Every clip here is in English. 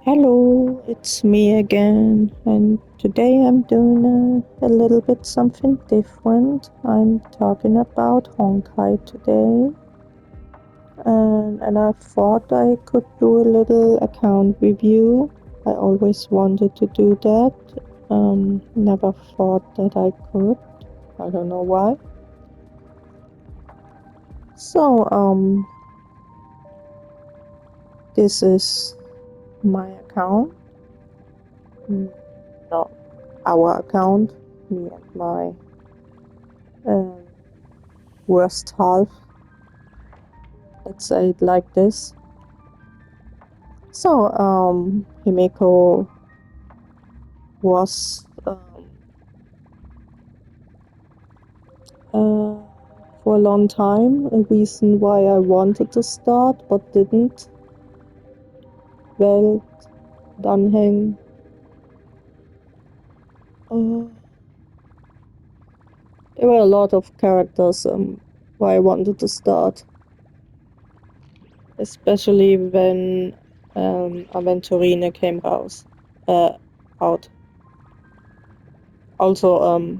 Hello, it's me again, and today I'm doing a little bit something different. I'm talking about Honkai today, and I thought I could do a little account review. I always wanted to do that, never thought that I could. I don't know why. So, this is my account. Not our account, me and my um, worst half. Let's say it like this. So, Himeko was for a long time a reason why I wanted to start but didn't. Welt, Dunhang. There were a lot of characters why I wanted to start. Especially when Aventurine came out. Also,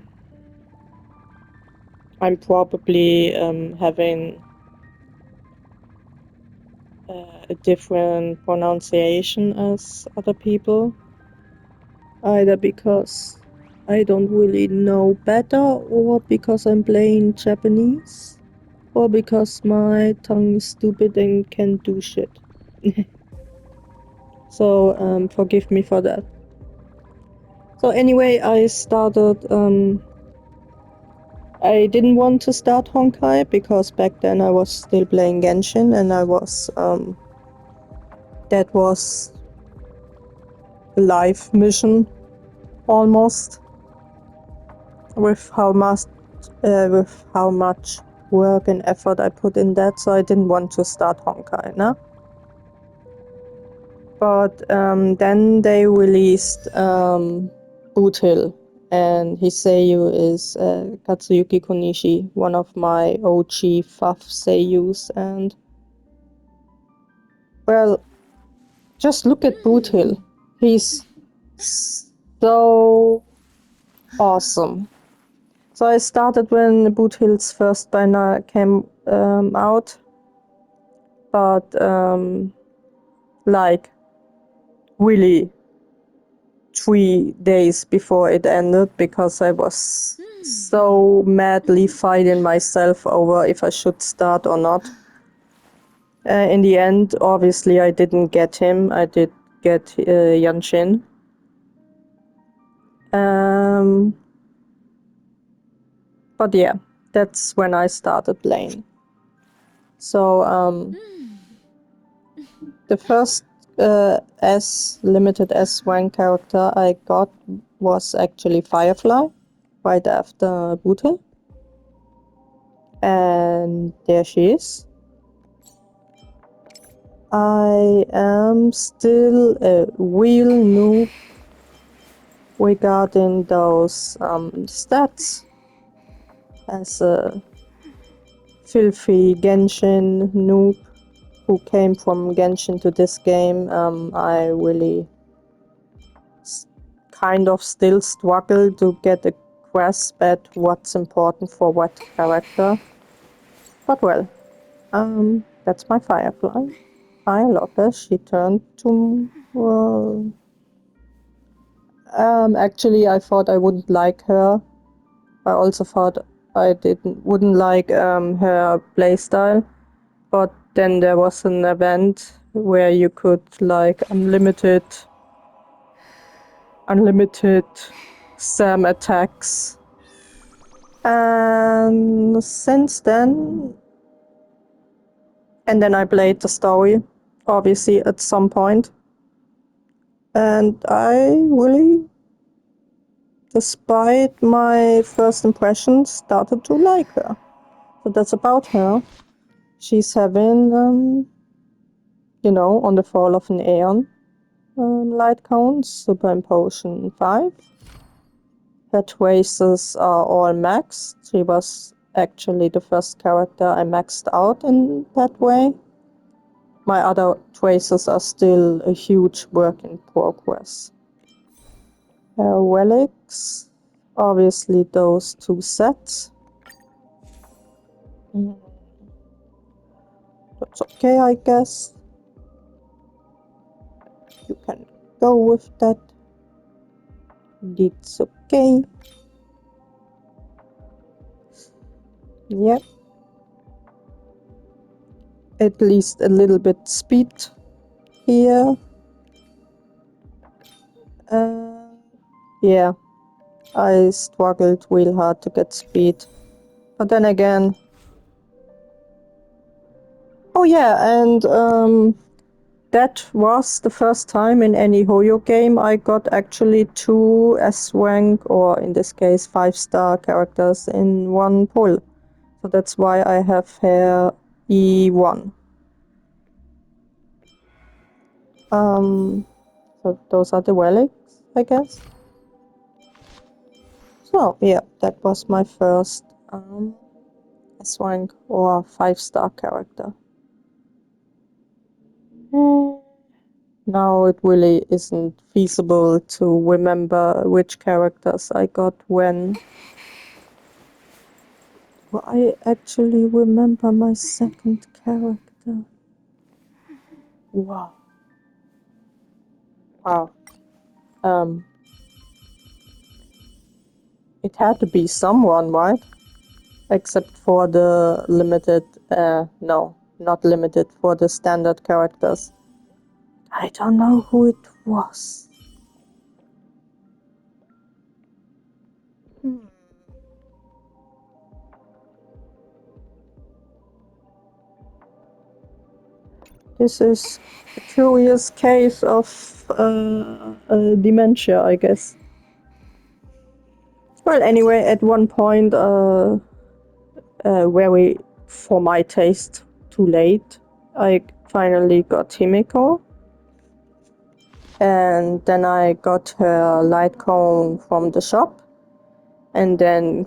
I'm probably having a different pronunciation as other people, either because I don't really know better, or because I'm playing Japanese, or because my tongue is stupid and can't do shit. So forgive me for that. So anyway, I didn't want to start Honkai because back then I was still playing Genshin, and that was a life mission almost, with how much work and effort I put in that. So I didn't want to start Honkai, no? But then they released Boot Hill, and his seiyuu is Katsuyuki Konishi, one of my OG FAF seiyus, and well, just look at Boot Hill. He's so awesome. So I started when Boot Hill's first banner came out, but like really 3 days before it ended, because I was so madly fighting myself over if I should start or not. In the end, obviously, I didn't get him. I did get Yanshin. But yeah, that's when I started playing. So the first limited S1 character I got was actually Firefly, right after Butte. And there she is. I am still a real noob regarding those stats. As a filthy Genshin noob who came from Genshin to this game, I really kind of still struggle to get a grasp at what's important for what character. But well, that's my Firefly. I love her. She turned to... actually, I thought I wouldn't like her. I also thought I wouldn't like her playstyle. But then there was an event where you could like unlimited Sam attacks. And since then, and then I played the story, obviously, at some point. And I really, despite my first impressions, started to like her. So that's about her. She's having, on the fall of an Aeon light count, Superimposition 5. Her traces are all maxed. She was actually the first character I maxed out in that way. my other traces are still a huge work in progress. Relics, obviously those 2 sets. That's okay, I guess. You can go with that. It's okay. Yep. At least a little bit speed here. Yeah, I struggled real hard to get speed. But then again... Oh yeah, and that was the first time in any Hoyo game I got actually 2 S rank, or in this case 5-star characters in one pull. So that's why I have here E1. So those are the relics, I guess. So yeah, that was my first S rank or 5-star character. Now it really isn't feasible to remember which characters I got when. Well, I actually remember my second character. Wow. Wow. It had to be someone, right? Except for the limited, no, not limited, for the standard characters. I don't know who it was. This is a curious case of dementia, I guess. Well, anyway, at one point, very, for my taste, too late, I finally got Himiko. And then I got her light cone from the shop. And then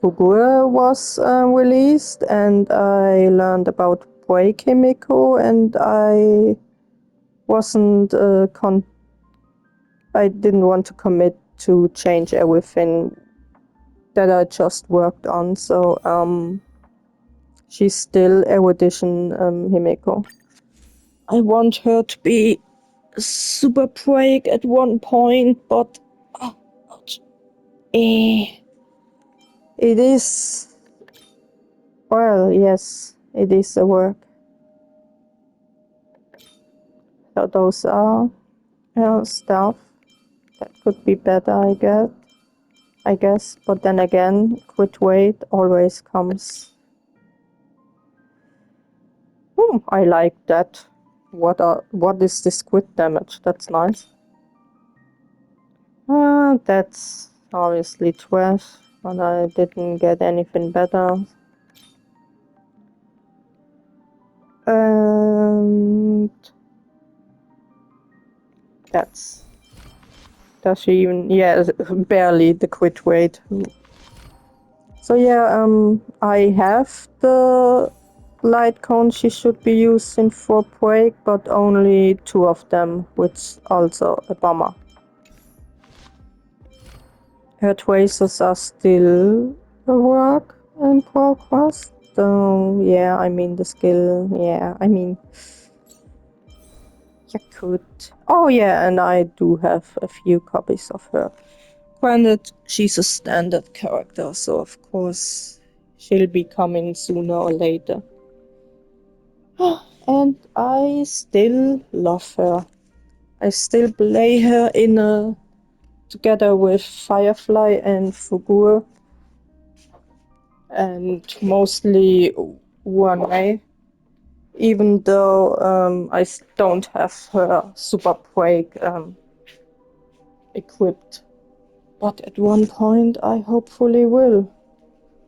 Fugure was released, and I learned about Break Himiko, and I wasn't I didn't want to commit to change everything that I just worked on, so she's still Erudition Himeko. I want her to be super break at one point, but it is, well, yes, it is a work. So those are stuff that could be better, I guess. But then again, crit weight always comes. I like that. What is this crit damage? That's nice. That's obviously trash, but I didn't get anything better. And that's... Does she even... Yeah, barely the crit weight. So yeah, I have the light cone she should be using for break, but only 2 of them, which is also a bummer. Her traces are still a work in progress. So yeah, I mean the skill, yeah, I mean... You could... Oh yeah, and I do have a few copies of her. Granted, she's a standard character, so of course she'll be coming sooner or later. And I still love her. I still play her together with Firefly and Fugur, and mostly one way. Even though I don't have her super break equipped. But at one point I hopefully will.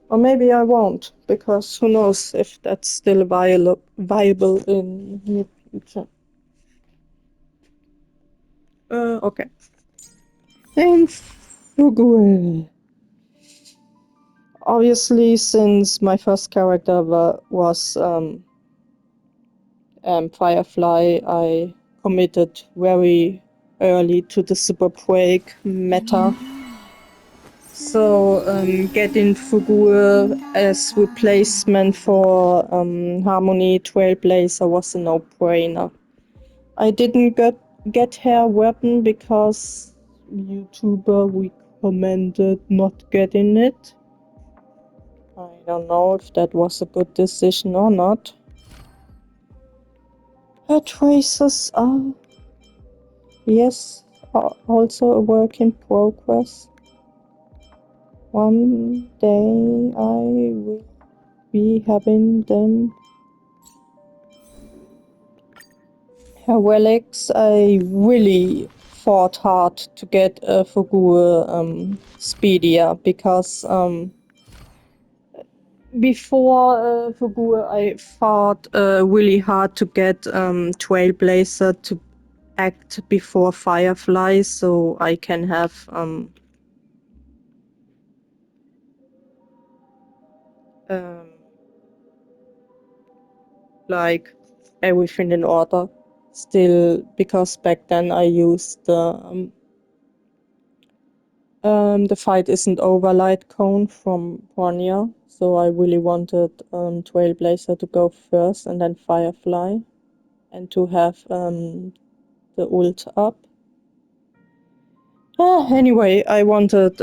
Or maybe I won't, because who knows if that's still viable in the future. Okay. And Fuguel. Obviously, since my first character was Firefly, I committed very early to the super break meta. So getting Fugu as replacement for Harmony Trailblazer was a no-brainer. I didn't get her weapon because YouTuber recommended not getting it. I don't know if that was a good decision or not. Her traces are, yes, are also a work in progress. One day I will be having them. Her relics, I really fought hard to get Fugu speedier because before Fugu I fought really hard to get Trailblazer to act before Firefly so I can have like everything in order. Still, because back then I used the fight isn't over light cone from Bronya, so I really wanted Trailblazer to go first and then Firefly, and to have the ult up. Anyway, I wanted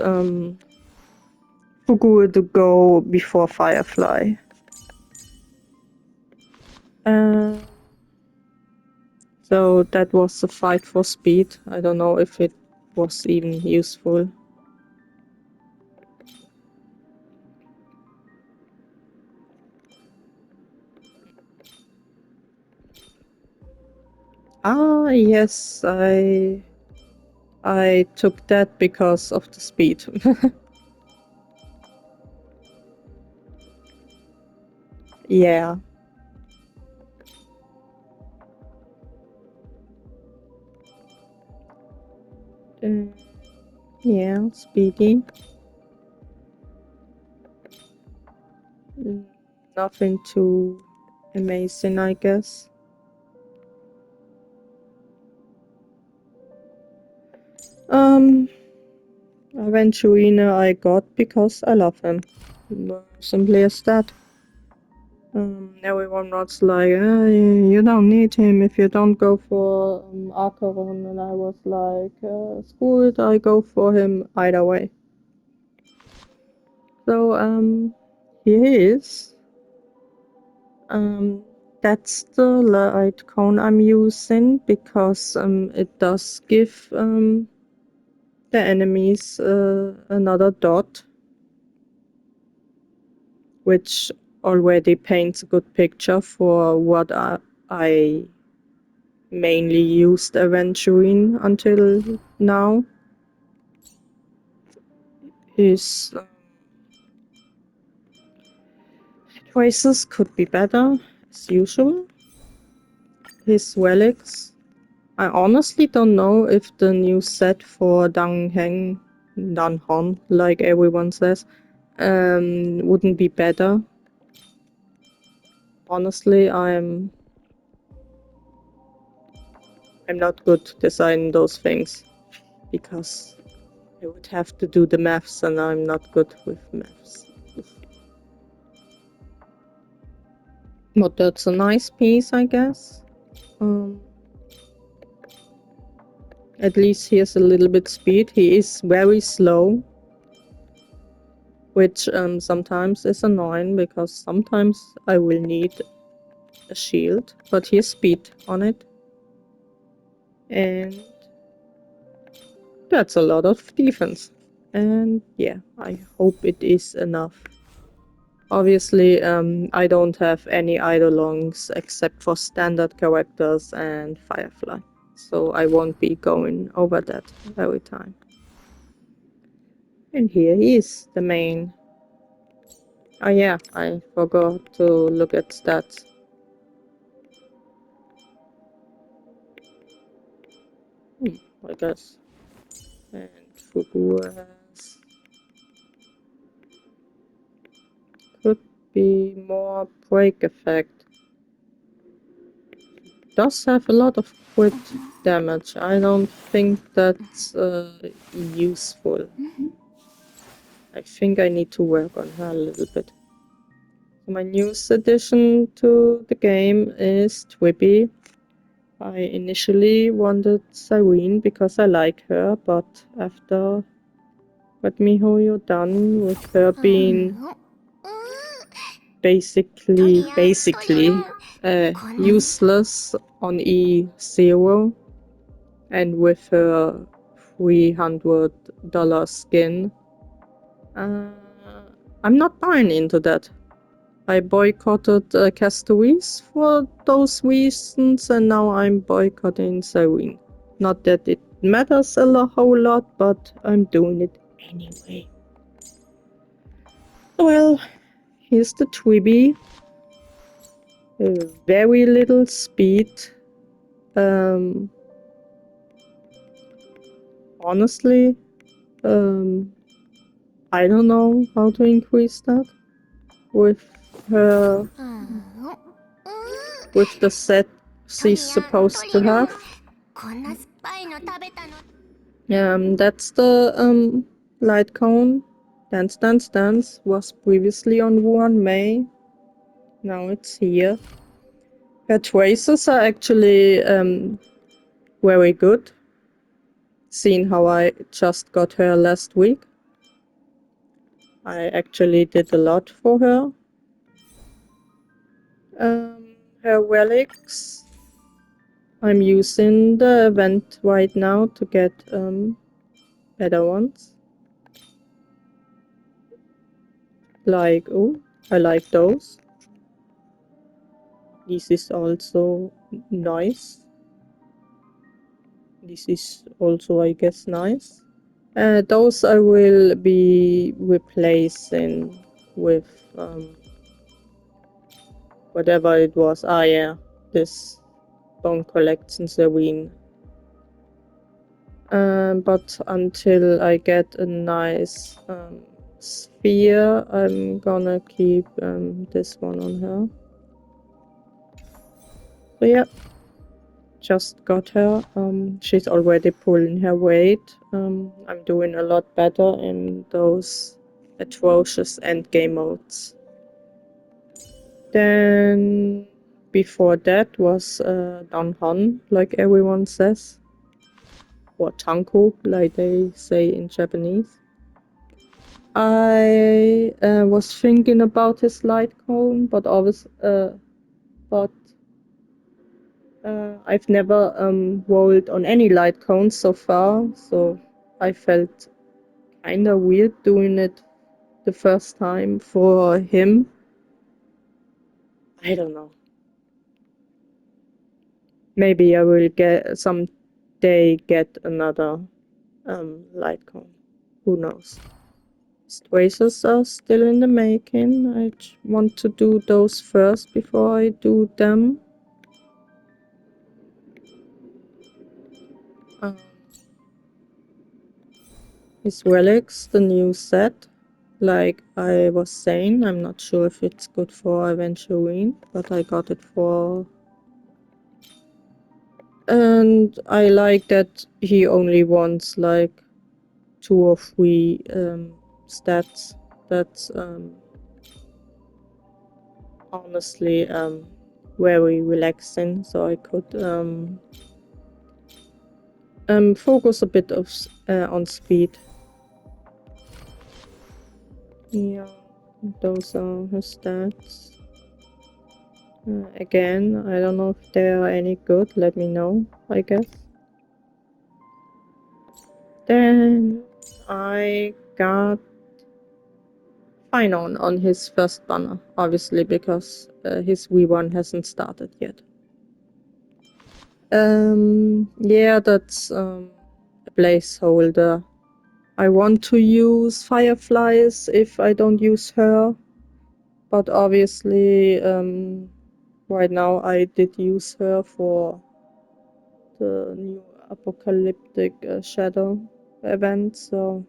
Fugu to go before Firefly. So that was a fight for speed. I don't know if it was even useful. Ah, yes, I took that because of the speed. Yeah. Yeah, speedy. Nothing too amazing, I guess. Aventurina I got because I love him. Simply as that. Everyone was like, you don't need him if you don't go for Acheron, and I was like, screw it, I go for him either way. So, here he is. That's the light cone I'm using because it does give the enemies another dot, which already paints a good picture for what I mainly used Aventurine until now. His choices could be better, as usual. His relics. I honestly don't know if the new set for Dan Hon, like everyone says, wouldn't be better. Honestly, I'm not good designing those things because I would have to do the maths and I'm not good with maths. But that's a nice piece, I guess. At least he has a little bit speed. He is very slow, which sometimes is annoying because sometimes I will need a shield, but he has speed on it. And that's a lot of defense. And yeah, I hope it is enough. Obviously, I don't have any Eidolons except for standard characters and Firefly, so I won't be going over that every time. And here he is, the main. Oh yeah, I forgot to look at stats. I guess. And Fugu has... could be more break effect. does have a lot of crit damage. I don't think that's useful. I think I need to work on her a little bit. My newest addition to the game is Twippy. I initially wanted Cyrene because I like her, but after what MiHoYo done with her being basically useless on E0 and with her $300 skin, I'm not buying into that. I boycotted Castaways for those reasons, and now I'm boycotting Cyrene. Not that it matters a whole lot, but I'm doing it anyway. Well, here's the Twibby. Very little speed. Honestly, I don't know how to increase that with her, with the set she's supposed to have. That's the light cone. Dance Dance Dance was previously on Wuhan May. Now it's here. Her traces are actually very good. Seeing how I just got her last week. I actually did a lot for her. Her relics. I'm using the event right now to get better ones. Like, oh, I like those. This is also nice. This is also, I guess, nice. Those I will be replacing with whatever it was. Ah, yeah, this Bone Collection Serene. But until I get a nice sphere, I'm gonna keep this one on her. So yeah, just got her. She's already pulling her weight. I'm doing a lot better in those atrocious endgame modes. Then before that was Don Hon, like everyone says. Or Tanko, like they say in Japanese. I was thinking about his light cone, but I've never rolled on any light cones so far, so I felt kinda weird doing it the first time for him. I don't know. Maybe I will someday get another light cone. Who knows? Traces are still in the making. I want to do those first before I do them. His relics, the new set. Like I was saying, I'm not sure if it's good for Aventurine, but I got it for... And I like that he only wants like 2 or 3 stats. That's honestly very relaxing, so I could focus a bit on speed. Yeah, those are her stats. Again, I don't know if they are any good, let me know, I guess. Then I got fine on his first banner, obviously, because his V1 hasn't started yet. Yeah, that's a placeholder. I want to use Fireflies if I don't use her, but obviously right now I did use her for the new Apocalyptic Shadow event, so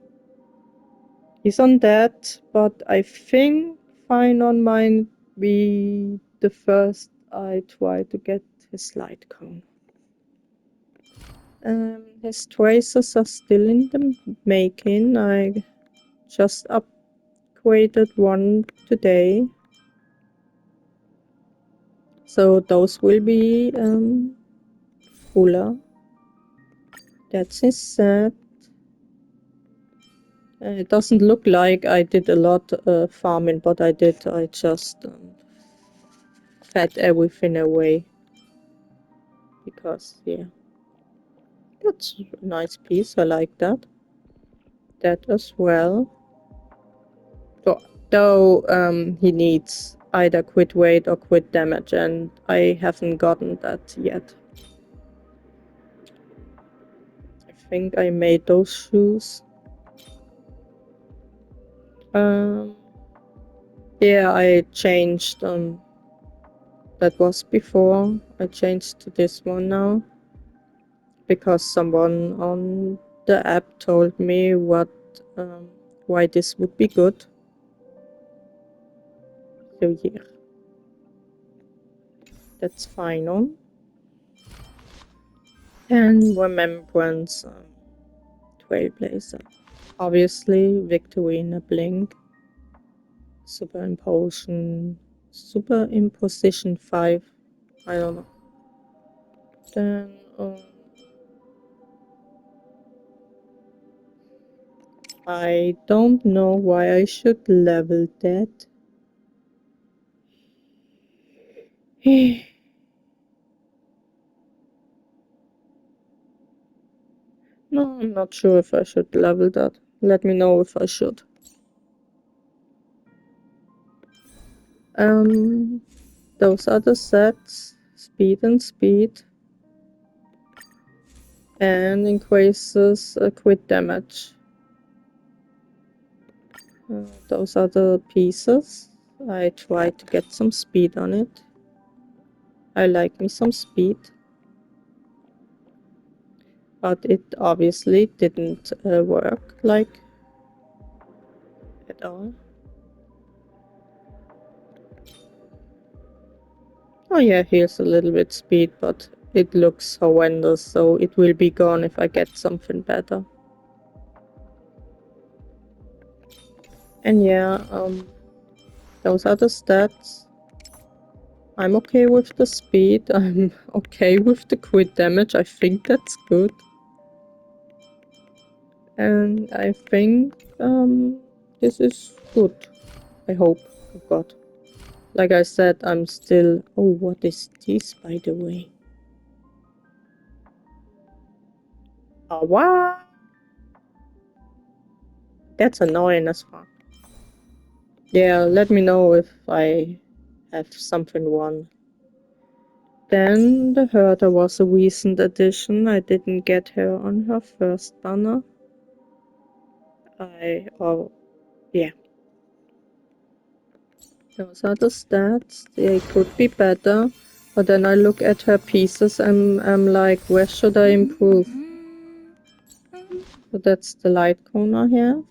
he's on that, but I think Fine on might be the first I try to get his light cone. His traces are still in the making. I just upgraded one today. So those will be fuller. That's his set. It doesn't look like I did a lot farming, but I did. I just fed everything away. Because, yeah. That's a nice piece. I like that. That as well. Though he needs either quit weight or quit damage, and I haven't gotten that yet. I think I made those shoes. Yeah, I changed. That was before. I changed to this one now. Because someone on the app told me why this would be good. So yeah. That's final. And Remembrance Trailblazer. Obviously, Victory in a Blink. Superimposition 5. I don't know. Then I don't know why I should level that. No, I'm not sure if I should level that. Let me know if I should. Those are the sets. Speed and speed. And increases crit damage. Those are the pieces. I tried to get some speed on it. I like me some speed. But it obviously didn't work like at all. Oh yeah, here's a little bit speed, but it looks horrendous, so it will be gone if I get something better. And yeah, those are the stats. I'm okay with the speed, I'm okay with the crit damage, I think that's good. And I think this is good. I hope. Oh god. Like I said, I'm still... Oh, what is this, by the way? Oh, what? That's annoying as fuck. Yeah, let me know if I have something won. Then the Herder was a recent addition. I didn't get her on her first banner. Yeah. Those are the stats. They could be better. But then I look at her pieces and I'm like, where should I improve? So that's the light cone I have.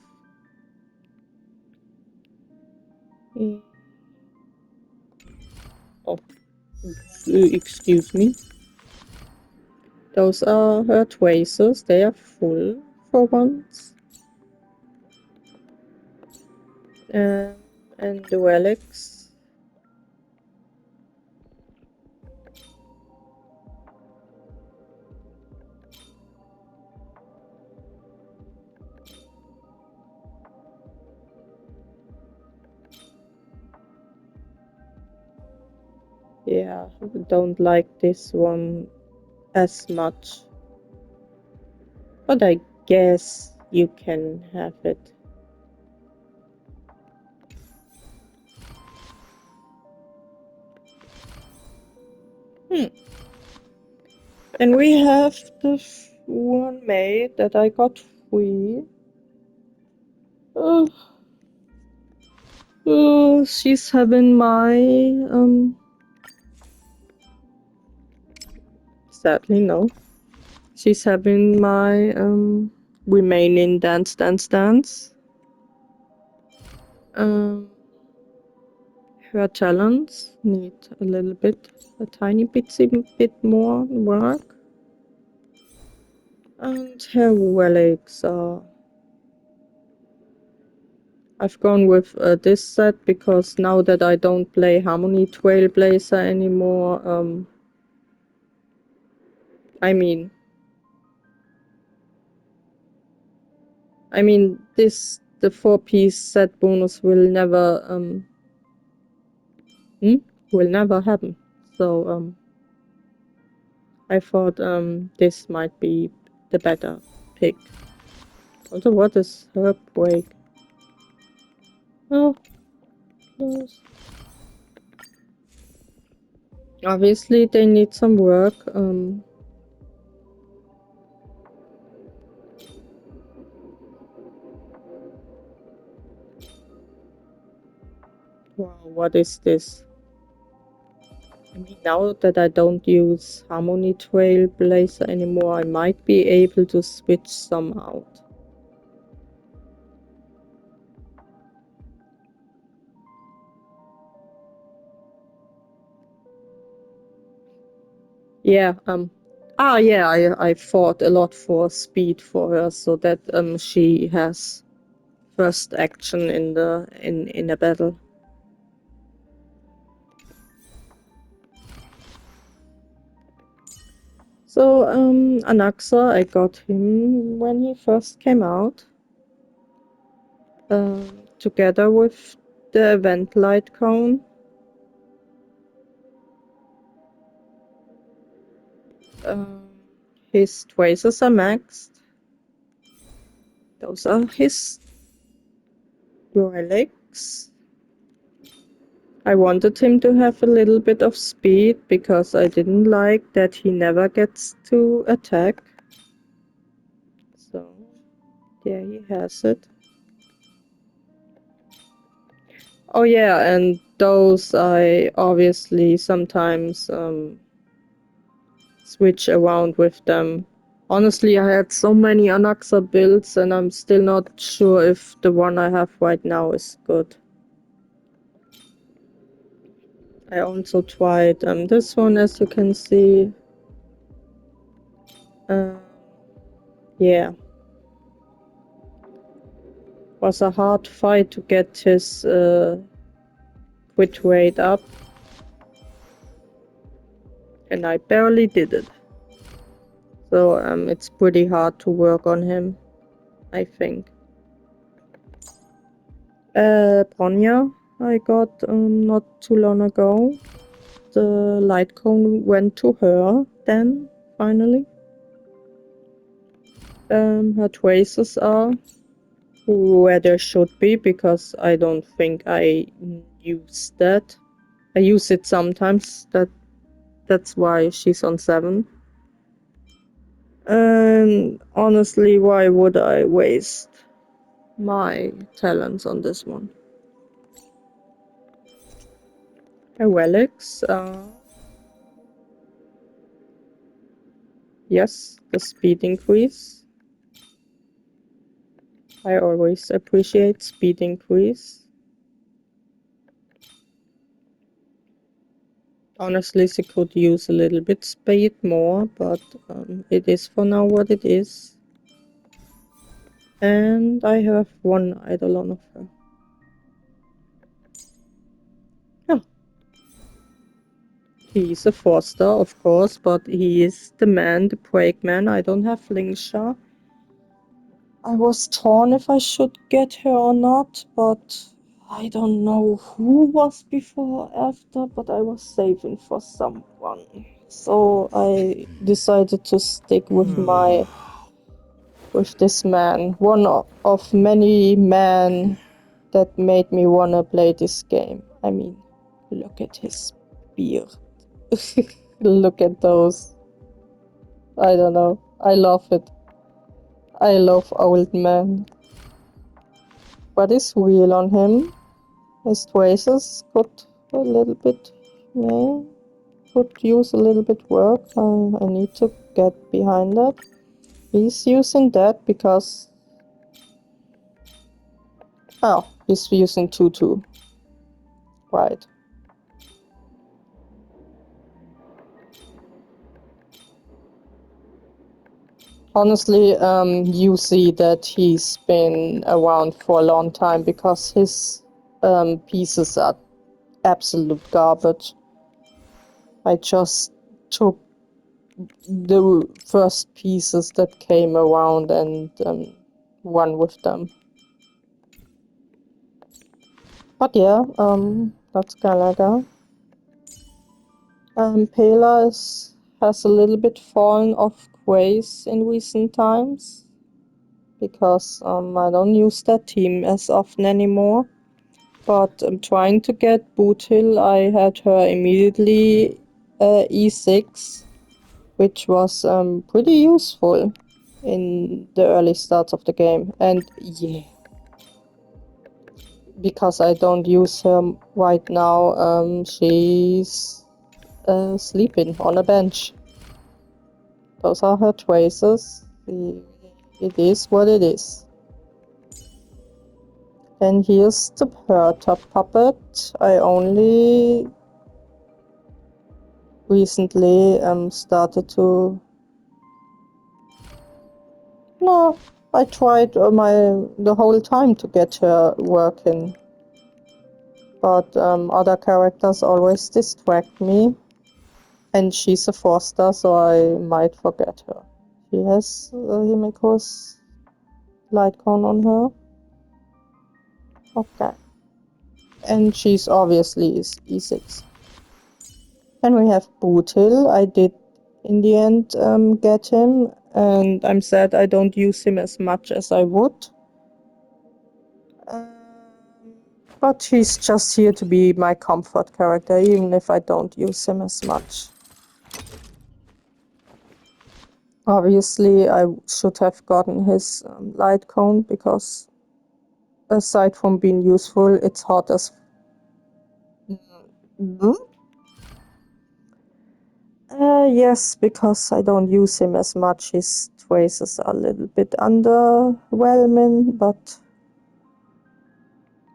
Oh, excuse me. Those are her traces. They are full for once. And the relics. Yeah, I don't like this one as much. But I guess you can have it. And we have this one maid that I got free. She's having my sadly no. She's having my remaining dance. Her talents need a tiny bit more work. And her relics are... I've gone with this set because now that I don't play Harmony Trailblazer anymore, I mean, the 4-piece set bonus will never happen. So I thought this might be the better pick. Also, what is her break? Oh, close. Obviously, they need some work. Wow, what is this? I mean, now that I don't use Harmony Trailblazer anymore, I might be able to switch some out. Yeah, I fought a lot for speed for her so that she has first action in a battle. So Anaxa, I got him when he first came out, together with the event light cone. His traces are maxed. Those are his relics. I wanted him to have a little bit of speed because I didn't like that he never gets to attack. So, there he has it. Oh yeah, and those I obviously sometimes switch around with them. Honestly, I had so many Anaxa builds and I'm still not sure if the one I have right now is good. I also tried this one, as you can see. Yeah. Was a hard fight to get his quit rate up. And I barely did it. So it's pretty hard to work on him, I think. Bronya I got not too long ago. The light cone went to her then, finally. Her traces are where they should be because I don't think I use that. I use it sometimes, that's why she's on 7. And honestly, why would I waste my talents on this one? Relics, yes, the speed increase. I always appreciate speed increase. Honestly, she could use a little bit speed more, but it is for now what it is. And I have one Eidolon of her. Yeah. He's a 4-star, of course, but he is the man, the break man. I don't have Lingsha. I was torn if I should get her or not, but I don't know who was before or after, but I was saving for someone. So I decided to stick with this man. One of many men that made me wanna play this game. I mean, look at his beard. Look at those. I don't know. I love it. I love old men. What is real on him? His traces could a little bit, yeah, could use a little bit work. I need to get behind that. He's using that because... Oh, he's using 2-2. Right. Honestly, you see that he's been around for a long time because his pieces are absolute garbage. I just took the first pieces that came around and run with them. But yeah, that's Galaga. Pela has a little bit fallen off grace in recent times because I don't use that team as often anymore. But I'm trying to get Bootil. I had her immediately E6, which was pretty useful in the early starts of the game. And yeah, because I don't use her right now, she's sleeping on a bench. Those are her choices. It is what it is. And here's the top puppet. I only recently started to... No, I tried the whole time to get her working. But other characters always distract me. And she's a foster, so I might forget her. She has Himiko's light cone on her. Okay. And she's obviously E6. Then we have Bootil. I did in the end get him, and I'm sad I don't use him as much as I would. But he's just here to be my comfort character, even if I don't use him as much. Obviously, I should have gotten his light cone, because aside from being useful, it's hot as... Yes, because I don't use him as much. His traces are a little bit underwhelming, but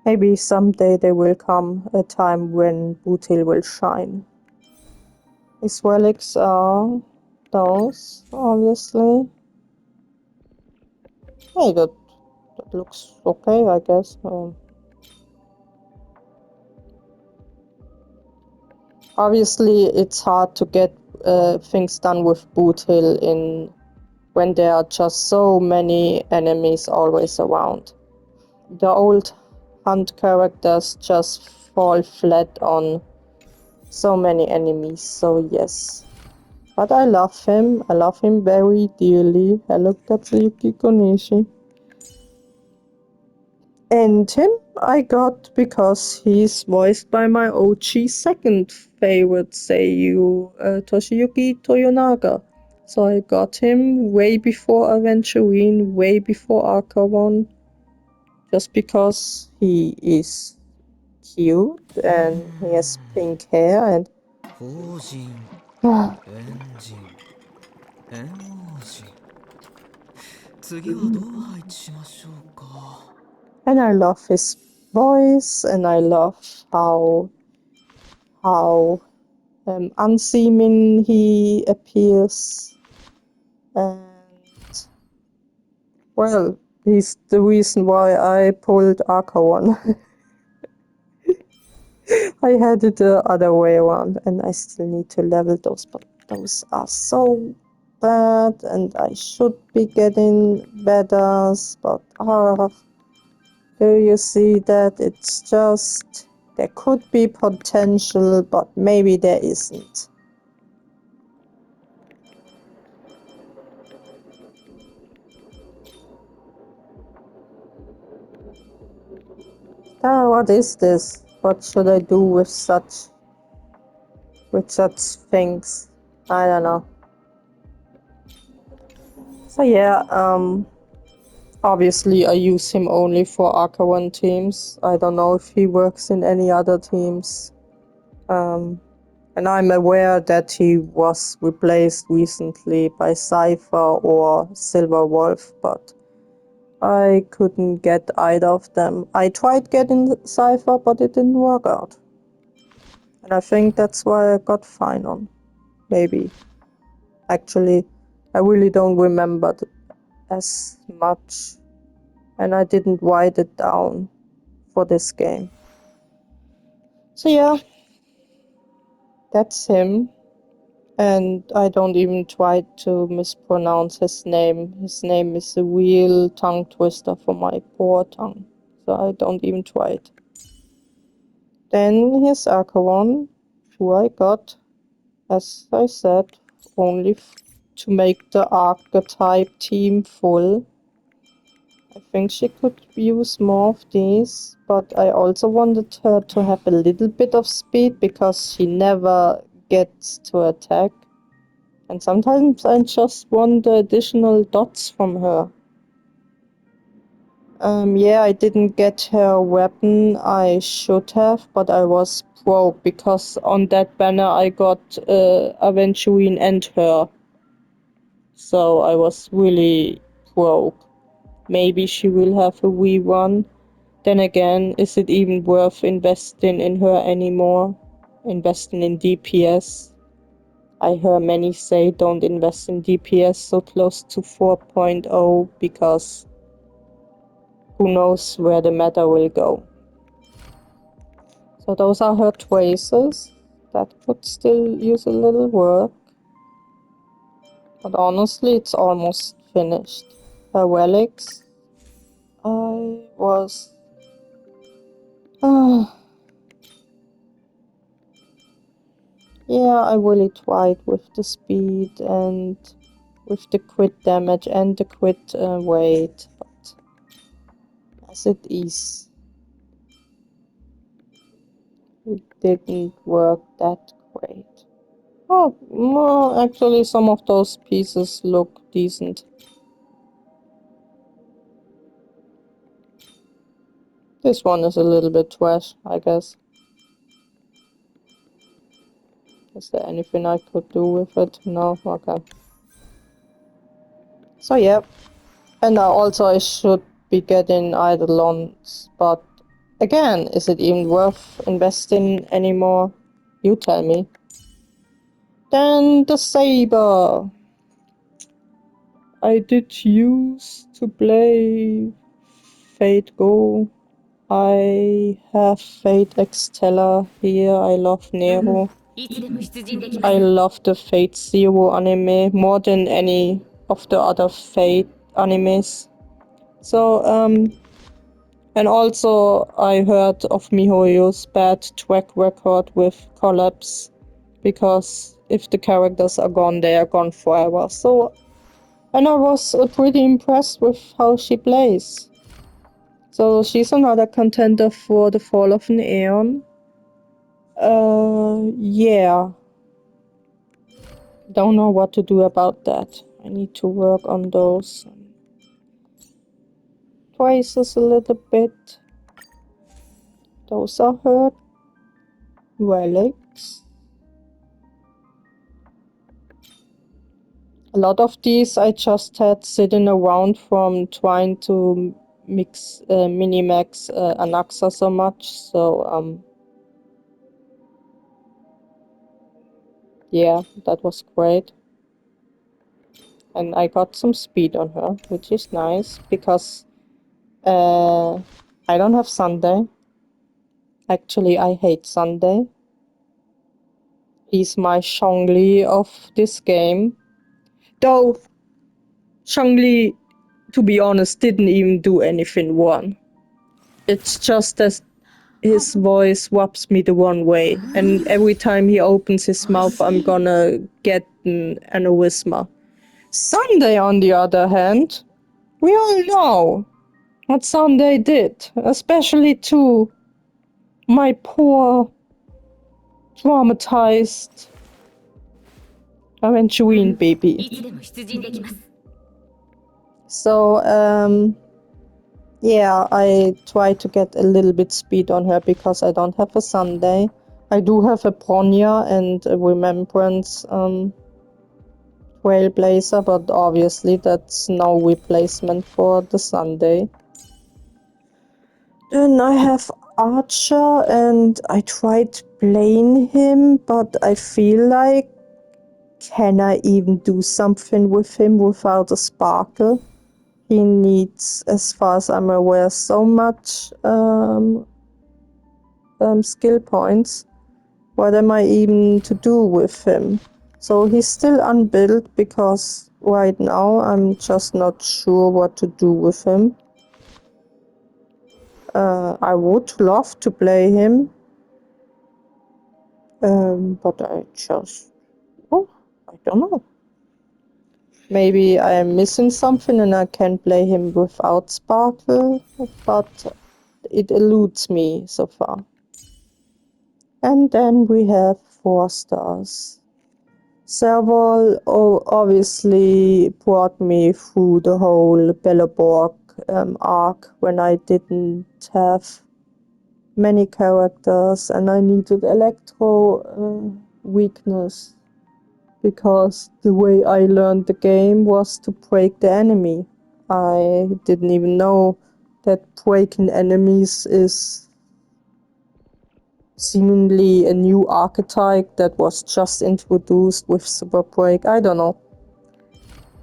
maybe someday there will come a time when Bootil will shine. His relics are those, obviously. Hey, that looks okay, I guess. Obviously, it's hard to get things done with Bootil when there are just so many enemies always around. The old hunt characters just fall flat on so many enemies, so yes. But I love him. I love him very dearly. Hello, Katsuyuki Konishi. And him I got because he's voiced by my OG second favorite seiyuu, Toshiyuki Toyonaga. So I got him way before Aventurine, way before Arcavon, just because he is cute and he has pink hair and... And I love his voice, and I love how unseeming he appears. And well, he's the reason why I pulled Arcaon. I had it the other way around, and I still need to level those, but those are so bad, and I should be getting better, but do you see that? It's just... there could be potential, but maybe there isn't. Ah, what is this? What should I do with such things? I don't know. So yeah, obviously I use him only for Arcawan teams. I don't know if he works in any other teams. And I'm aware that he was replaced recently by Cypher or Silver Wolf, but I couldn't get either of them. I tried getting Cypher, but it didn't work out. And I think that's why I got Finon. Maybe. Actually, I really don't remember as much, and I didn't write it down for this game. So yeah, that's him. And I don't even try to mispronounce his name. His name is a real tongue twister for my poor tongue. So I don't even try it. Then here's Acheron, who I got, as I said, only to make the archetype team full. I think she could use more of these, but I also wanted her to have a little bit of speed because she never gets to attack. And sometimes I just want the additional dots from her. Yeah, I didn't get her weapon. I should have, but I was broke because on that banner I got Aventurine and her. So I was really broke. Maybe she will have a wee one. Then again, is it even worth investing in her anymore? Investing in DPS? I hear many say don't invest in DPS so close to 4.0 because who knows where the meta will go. So those are her traces. That could still use a little work. But honestly, it's almost finished. Her relics. I was... yeah, I really tried with the speed and with the crit damage and the crit weight. But as it is, it didn't work that great. Oh, well, actually some of those pieces look decent. This one is a little bit trash, I guess. Is there anything I could do with it? No? Okay. So yeah. And also I should be getting Eidolons, but again, is it even worth investing anymore? You tell me. Then the saber. I did use to play Fate Go. I have Fate Extella here. I love Nero. I love the Fate Zero anime more than any of the other Fate animes. So, and also I heard of MiHoYo's bad track record with collabs, because if the characters are gone, they are gone forever. So, and I was pretty impressed with how she plays. So she's another contender for the Fall of an Aeon. Yeah. Don't know what to do about that. I need to work on those traces a little bit. Those are her relics. A lot of these I just had sitting around from trying to mix minimax Anaxa so much. So yeah, that was great. And I got some speed on her, which is nice because I don't have Sunday. Actually, I hate Sunday. He's my Zhongli of this game. Though Zhongli, to be honest, didn't even do anything wrong. It's just that his voice whops me the one way, and every time he opens his mouth, I'm gonna get an aneurysma. Sunday, on the other hand, we all know what Sunday did, especially to my poor, traumatized Aventurine baby. So, yeah, I try to get a little bit speed on her because I don't have a Sunday. I do have a Bronya and a Remembrance Trailblazer, but obviously that's no replacement for the Sunday. Then I have Archer and I tried playing him, but I feel like, can I even do something with him without a sparkle? he needs, as far as I'm aware, so much skill points. What am I even to do with him? So he's still unbuilt because right now I'm just not sure what to do with him. I would love to play him, but I just, oh, I don't know. Maybe I am missing something and I can play him without Sparkle, but it eludes me so far. And then we have 4 stars. Serval obviously brought me through the whole Belleborg arc when I didn't have many characters and I needed Electro weakness, because the way I learned the game was to break the enemy. I didn't even know that breaking enemies is seemingly a new archetype that was just introduced with Super Break. I don't know.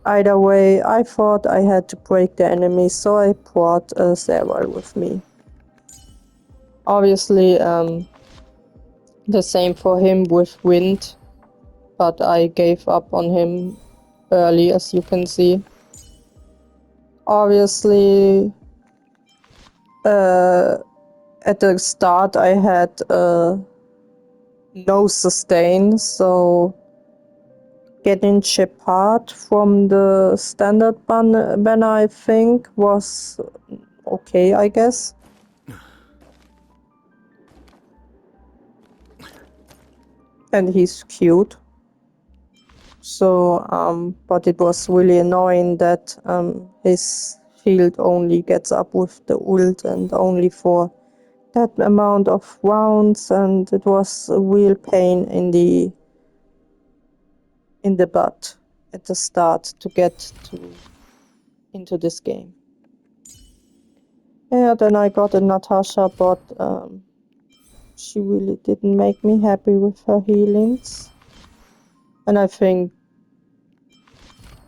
Either way, I thought I had to break the enemy, so I brought a Serval with me. Obviously, the same for him with Wind, but I gave up on him early, as you can see. Obviously, at the start I had no sustain, so getting Shepard from the standard banner I think was okay, I guess. And he's cute. So, but it was really annoying that his shield only gets up with the ult and only for that amount of rounds, and it was a real pain in the butt at the start to get into this game. Yeah, then I got a Natasha, but she really didn't make me happy with her healings. And I think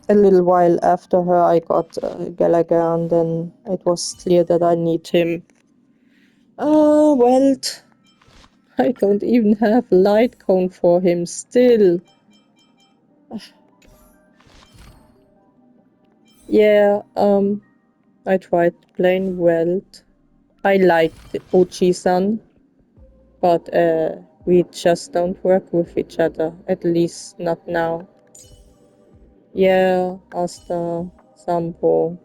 a little while after her I got Gallagher, and then it was clear that I need him. Well, I don't even have light cone for him still. Yeah, I tried playing Welt. I liked Uchi-san, but we just don't work with each other, at least not now. Yeah, Asta, Sampo.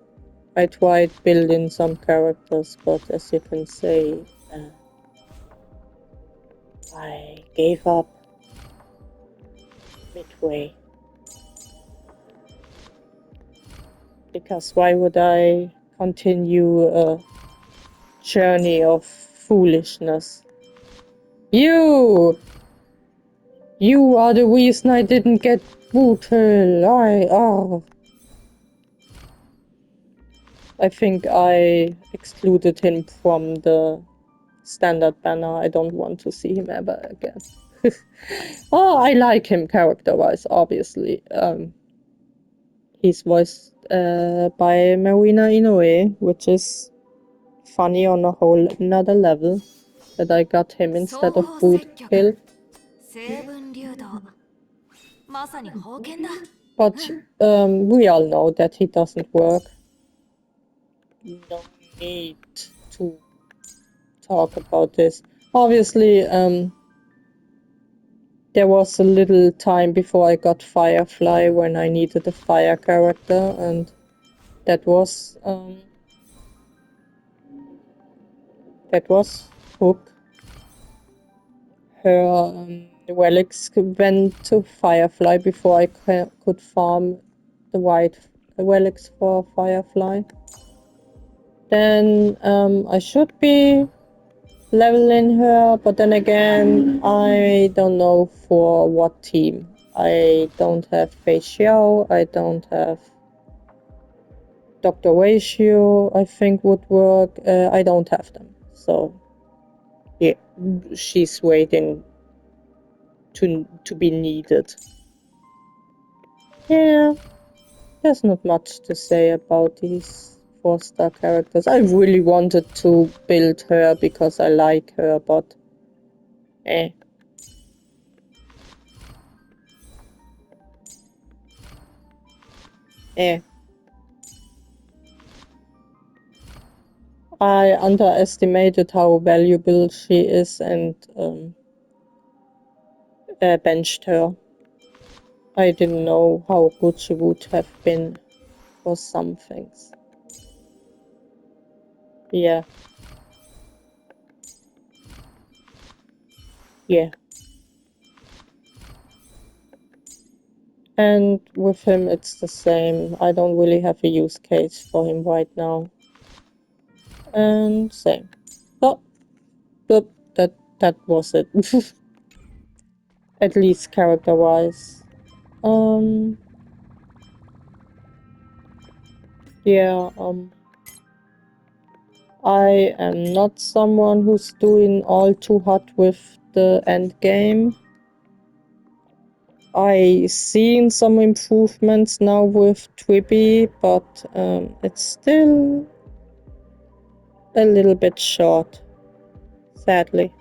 I tried building some characters, but as you can see, I gave up midway. Because why would I continue a journey of foolishness? You are the reason I didn't get brutal. I think I excluded him from the standard banner. I don't want to see him ever again. Oh, I like him character-wise, obviously. He's voiced by Marina Inoue, which is funny on a whole another level, that I got him instead of Bootkill. But we all know that he doesn't work. No need to talk about this. Obviously, there was a little time before I got Firefly when I needed a fire character, and that was Hook. Her relics went to Firefly before I could farm the white relics for Firefly. Then I should be leveling her, but then again, I don't know for what team. I don't have Fei Xiao, I don't have Dr. Ratio, I think would work. I don't have them, so yeah, she's waiting to be needed. Yeah, There's not much to say about these 4-star characters. I really wanted to build her because I like her, but eh. Eh. I underestimated how valuable she is and benched her. I didn't know how good she would have been for some things. Yeah. Yeah. And with him it's the same. I don't really have a use case for him right now. And same. But that was it. At least character-wise. Yeah, I am not someone who's doing all too hot with the end game. I seen some improvements now with Twiby, but it's still a little bit short, sadly.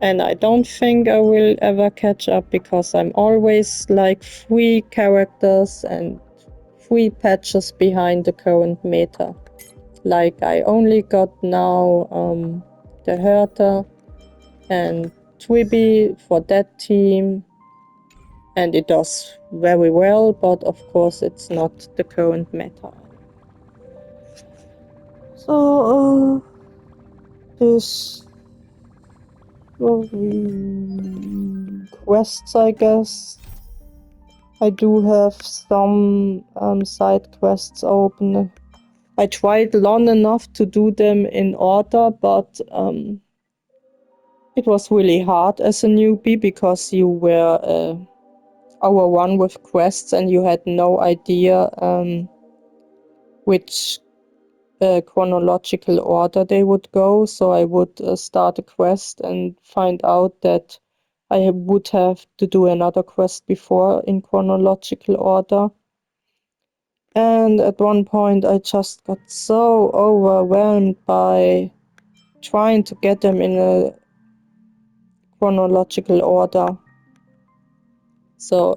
And I don't think I will ever catch up because I'm always like 3 characters and 3 patches behind the current meta. Like I only got now the Hertha and Twiby for that team, and it does very well, but of course it's not the current meta. So this quests, I guess. I do have some side quests open. I tried long enough to do them in order, but it was really hard as a newbie because you were hour 1 with quests and you had no idea which chronological order they would go. So I would start a quest and find out that I would have to do another quest before in chronological order. And at one point I just got so overwhelmed by trying to get them in a chronological order. So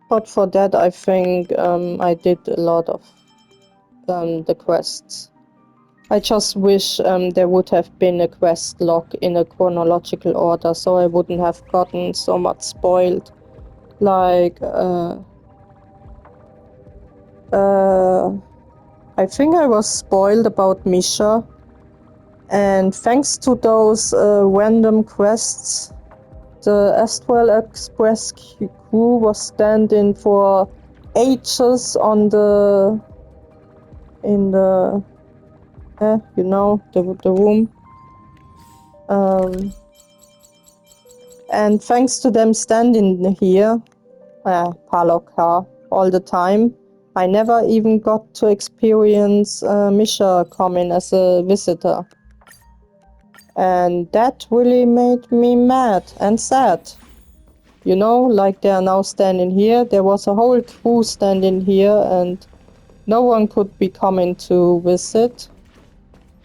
but for that I think I did a lot of the quests. I just wish there would have been a quest log in a chronological order, so I wouldn't have gotten so much spoiled. Like, I think I was spoiled about Misha, and thanks to those random quests, the Astral Express crew was standing for ages on in the you know, the room. And thanks to them standing here, Palokar, all the time, I never even got to experience Misha coming as a visitor. And that really made me mad and sad. You know, like they are now standing here. There was a whole crew standing here and no one could be coming to visit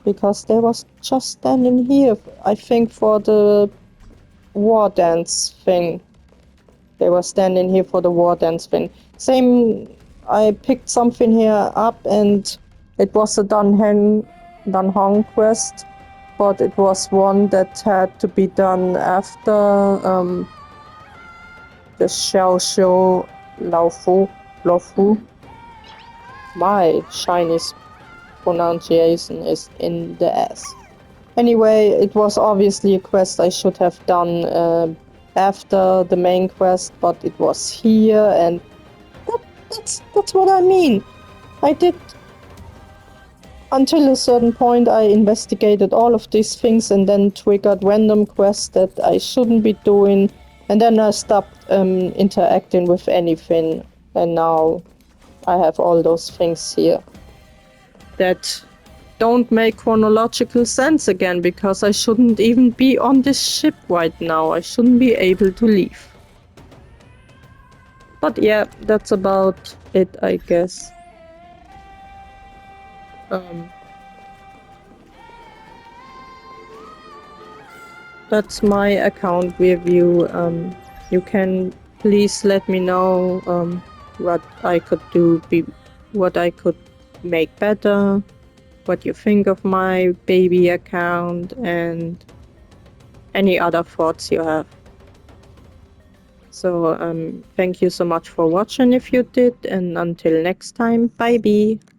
because they was just standing here, I think, for the war dance thing. They were standing here for the war dance thing. Same, I picked something here up and it was a Dunhong quest, but it was one that had to be done after the Xiao Laofu. My Chinese pronunciation is in the ass. Anyway, it was obviously a quest I should have done after the main quest, but it was here, and that's what I mean. I did until a certain point. I investigated all of these things and then triggered random quests that I shouldn't be doing, and then I stopped interacting with anything, and now I have all those things here that don't make chronological sense again, because I shouldn't even be on this ship right now. I shouldn't be able to leave. But yeah, that's about it, I guess. That's my account review. You can please let me know what I could do, what I could make better, what you think of my baby account, and any other thoughts you have. So thank you so much for watching if you did, and until next time, bye bye.